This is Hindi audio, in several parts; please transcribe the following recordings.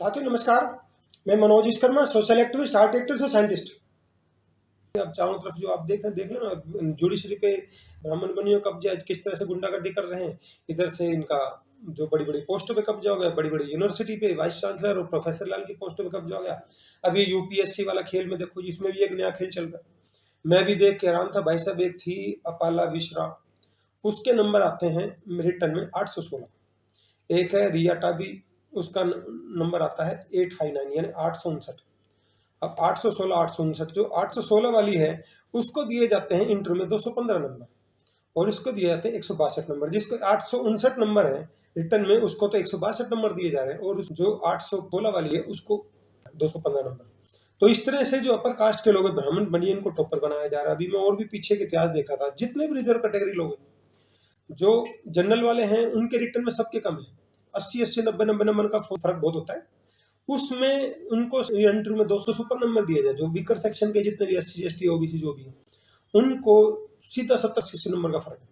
साथियों नमस्कार। मैं Manoj Vishwakarma, social activist, art activist और साइंटिस्ट। अब चारों तरफ जो आप देख लो ना, जुडिशरी पे ब्राह्मण बनियों कब्जा, किस तरह से गुंडागर्दी कर रहे हैं। इधर से इनका जो बड़ी बड़ी पोस्टों पे कब्जा हो गया, बड़ी बड़ी यूनिवर्सिटी पे वाइस चांसलर और प्रोफेसर लाल की पोस्टों पे कब्जा हो गया। अब ये यूपीएससी वाला खेल में देखो, जिसमें भी एक नया खेल चल रहा है। मैं भी देख के हैरान था भाई साहब। एक थी अपाला विश्रा, उसके नंबर आते हैं रिटर्न में 816। एक है रिया टाबी, उसका नंबर आता है 859 यानी 859। अब 816 859, जो 816 वाली है उसको दिए जाते हैं इंटर में 215 नंबर, और इसको दिए जाते हैं 162 नंबर। जिसको 859 नंबर है रिटर्न में, उसको तो 162 नंबर दिए जा रहे हैं, और जो 816 वाली है उसको 215 नंबर। तो इस तरह से जो अपर कास्ट के लोग हैं, ब्राह्मण बनिए, इनको टॉपर बनाया जा रहा है। अभी मैं और भी पीछे के इतिहास देखा था, जितने भी रिजर्व कैटेगरी लोग हैं, जो जनरल वाले हैं, उनके रिटर्न में सबके कम है। 80 90 90 नंबर का फर्क बहुत होता है। उसमें उनको इंटरव्यू में 200 सुपर नंबर दिए जाए। जो वीकर सेक्शन के जितने भी SC ST OBC जो भी है, उनको सीधा 70 80 नंबर का फर्क है।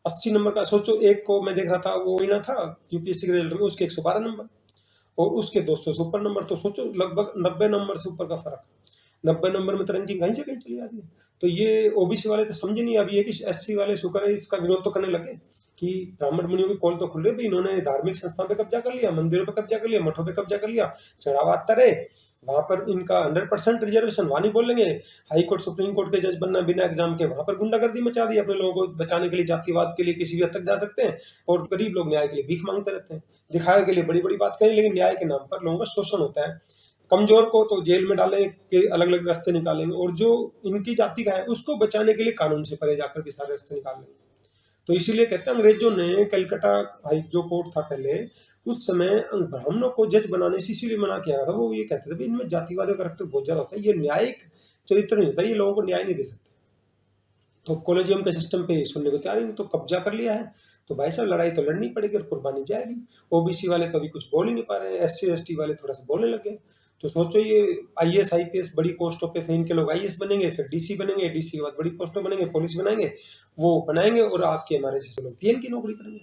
80 नंबर का सोचो, एक को मैं देख रहा था, वो ना था यूपीएससी के रिजल्ट में, उसके 112 नंबर और उसके 200 सुपर नंबर। तो सोचो लगभग 90 नंबर से ऊपर का फर्क। 90 नंबर में तो रैंकिंग कहीं से कहीं चली जाती है। तो ये ओबीसी वाले तो समझे नहीं अभी, ये कि SC वाले शुक्र है इसका विरोध तो करने लगे कि ब्राह्मण मुनियों की पोल तो खुल रही है, इन्होंने धार्मिक संस्थाओं पे कब्जा कर लिया, मंदिरों पे कब्जा कर लिया, मठों पे कब्जा कर लिया, चढ़ावा आता रहे, वहां पर इनका 100% रिजर्वेशन, वहां नहीं बोलेंगे। हाई कोर्ट सुप्रीम कोर्ट के जज बनना बिना एग्जाम के, वहां पर गुंडागर्दी मचा दी। अपने लोगों को बचाने के लिए, जातिवाद के लिए किसी भी हद तक जा सकते हैं, और गरीब लोग न्याय के लिए भीख मांगते रहते हैं, दिखावे के लिए बड़ी बड़ी बात करें, लेकिन न्याय के नाम पर लोगों का शोषण होता है। कमजोर को तो जेल में डालेंगे, के अलग अलग रास्ते निकालेंगे, और जो इनकी जाति का है उसको बचाने के लिए कानून से परे जाकर भी सारे रास्ते निकाल लेंगे। तो इसीलिए कहते हैं, अंग्रेजों ने कलकत्ता हाई जो कोर्ट था पहले, उस समय ब्राह्मणों को जज बनाने से इसीलिए मना किया था। वो ये कहते थे इनमें जातिवाद का करैक्टर बहुत ज्यादा होता है, ये न्यायिक चरित्र नहीं होता, ये लोगों को न्याय नहीं दे सकते। तो कॉलेजियम के सिस्टम पे सुनने को तैयार ही नहीं, तो कब्जा कर लिया है। तो भाई साहब लड़ाई तो लड़नी पड़ेगी और कुर्बानी जाएगी। ओबीसी वाले तो अभी कुछ बोल ही नहीं पा रहे हैं, SC ST वाले थोड़ा सा बोलने लगे। तो सोचो, ये IAS IPS बड़ी पोस्टों पे, फिर इनके लोग IAS बनेंगे, फिर DC बनेंगे, DC के बाद बड़ी पोस्टों बनेंगे, पुलिस बनाएंगे, वो बनाएंगे, और आपके हमारे जैसे लोग PN की नौकरी करेंगे।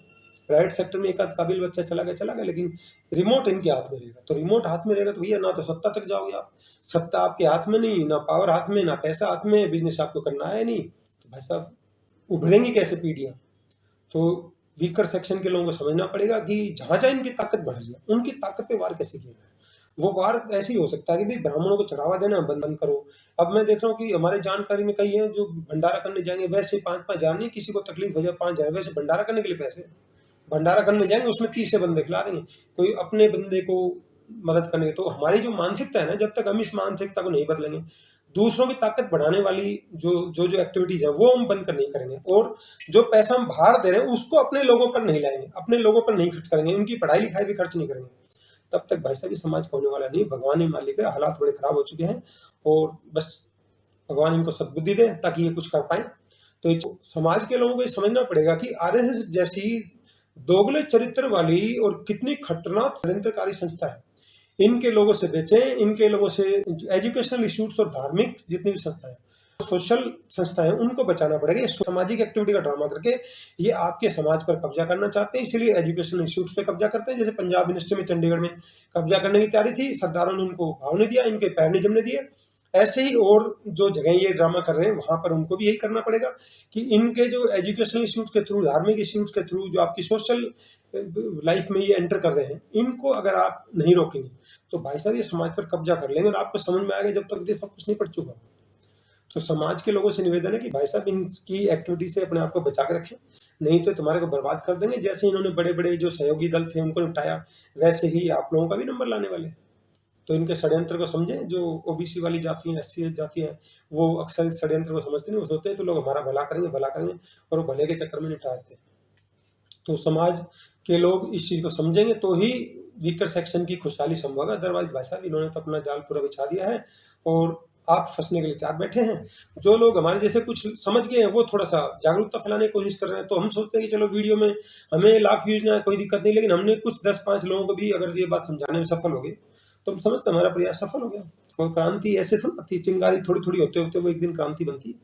प्राइवेट सेक्टर में एक आध काबिल बच्चा चला गया, लेकिन रिमोट इनके हाथ में रहेगा। तो रिमोट हाथ में रहेगा तो भैया ना तो सत्ता तक जाओगे आप, सत्ता आपके हाथ में नहीं, ना पावर हाथ में, ना पैसा हाथ में, बिजनेस आपको करना है नहीं, तो भाई साहब उभरेंगी कैसे पीढ़ियां। तो वीकर सेक्शन के लोगों को समझना पड़ेगा कि जहां जहां इनकी ताकत बढ़ रही है, उनकी ताकत पे वार कैसे किया जाए। वो वार ऐसे ही हो सकता है कि भाई ब्राह्मणों को चढ़ावा देना बंद करो। अब मैं देख रहा हूँ कि हमारे जानकारी में कई हैं जो भंडारा करने जाएंगे, वैसे 5-5 हजार नहीं, किसी को तकलीफ हो जाए 5,000 वैसे भंडारा करने के लिए पैसे, भंडारा करने जाएंगे, उसमें 30 से बंदे खिला देंगे, कोई अपने बंदे को मदद करने। तो हमारी जो मानसिकता है ना, जब तक हम इस मानसिकता को नहीं बदलेंगे, दूसरों की ताकत बढ़ाने वाली जो एक्टिविटीज है वो हम बंद कर नहीं करेंगे, और जो पैसा हम बाहर दे रहे हैं उसको अपने लोगों पर नहीं लाएंगे, अपने लोगों पर नहीं खर्च करेंगे, उनकी पढ़ाई लिखाई भी खर्च नहीं करेंगे, तब तक भाई साहब समाज का होने वाला नहीं। भगवान ही मालिक है, हालात बड़े खराब हो चुके हैं, और बस भगवान इनको सद्बुद्धि दे ताकि ये कुछ कर पाए। तो समाज के लोगों को ये समझना पड़ेगा कि RSS जैसी दोगले चरित्र वाली और कितनी खतरनाक षड्यंत्रकारी संस्था है, इनके लोगों से बचें। इनके लोगों से एजुकेशनल इंस्टीट्यूट्स और धार्मिक जितनी भी संस्थाएं, सोशल संस्थाएं, उनको बचाना पड़ेगा। ये सामाजिक एक्टिविटी का ड्रामा करके ये आपके समाज पर कब्जा करना चाहते हैं, इसलिए एजुकेशनल इंस्टीट्यूट्स पे कब्जा करते हैं। जैसे पंजाब यूनिवर्सिटी में, चंडीगढ़ में कब्जा करने की तैयारी थी, सरदारों ने उनको भाव नहीं दिया, इनके पैर नहीं जमने दिए। ऐसे ही और जो जगह ये ड्रामा कर रहे हैं, वहां पर उनको भी यही करना पड़ेगा कि इनके जो एजुकेशनल इंस्टीट्यूट के थ्रू, धार्मिक इंस्टीट्यूट के थ्रू, जो आपकी सोशल लाइफ में ये एंटर कर रहे हैं, इनको अगर आप नहीं रोकेंगे तो भाई साहब ये समाज पर कब्जा कर लेंगे। और आपको समझ में आएगा जब तक ये सब कुछ नहीं पड़ चुका। तो समाज के लोगों से निवेदन है कि भाई साहब इनकी एक्टिविटी से अपने आप को बचा के रखें, नहीं तो तुम्हारे को बर्बाद कर देंगे। जैसे इन्होंने बड़े बड़े जो सहयोगी दल थे उनको निपटाया, वैसे ही आप लोगों का भी नंबर लाने वाले। तो इनके षड्यंत्र को समझें। जो ओबीसी वाली जाति है, SC जाति है, वो अक्सर षड्यंत्र को समझते नहीं, वो सोचते हैं तो लोग हमारा भला करेंगे, और वो भले के चक्कर में निपटाते हैं। तो समाज के लोग इस चीज को समझेंगे तो ही वीकर सेक्शन की खुशहाली संभव है। अदरवाइज भाई साहब इन्होंने तो अपना जाल पूरा बिछा दिया है, और आप फंसने के लिए तैयार बैठे हैं। जो लोग हमारे जैसे कुछ समझ गए हैं, वो थोड़ा सा जागरूकता फैलाने की कोशिश कर रहे हैं। तो हम सोचते हैं कि चलो वीडियो में हमें लाख व्यूज ना, कोई दिक्कत नहीं, लेकिन हमने कुछ 10-5 लोगों को भी अगर ये बात समझाने में सफल हो गए तो हम समझते हमारा प्रयास सफल हो गया। और क्रांति ऐसे थोड़ा थी, चिंगारी थोड़ी थोड़ी होते होते वो एक दिन क्रांति बनती है।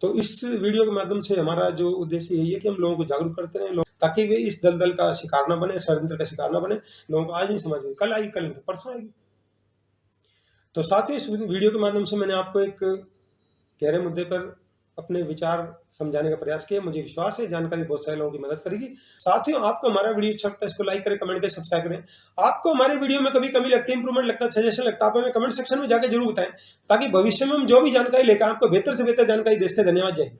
तो इस वीडियो के माध्यम से हमारा जो उद्देश्य यही है कि हम लोगों को जागरूक करते रहें, ताकि वे इस दलदल का शिकार ना बने, षड्यंत्र का शिकार ना बने। लोगों को आज नहीं समझ में, कल आएगी, कल नहीं तो परसों आएगी। तो साथियों, इस वीडियो के माध्यम से मैंने आपको एक गहरे मुद्दे पर अपने विचार समझाने का प्रयास किया। मुझे विश्वास है जानकारी बहुत सारे लोगों की मदद करेगी। साथियों, आपको हमारा वीडियो अच्छा लगता है, इसको लाइक करें, कमेंट करें, सब्सक्राइब करें। आपको हमारे वीडियो में कभी कमी लगती है, इंप्रूवमेंट लगता है, सजेशन लगता है, आप हमें कमेंट सेक्शन में जाकर जरूर बताएं, ताकि भविष्य में हम जो भी जानकारी लेकर आपको बेहतर से बेहतर जानकारी दे सकें। धन्यवाद, जय हिंद।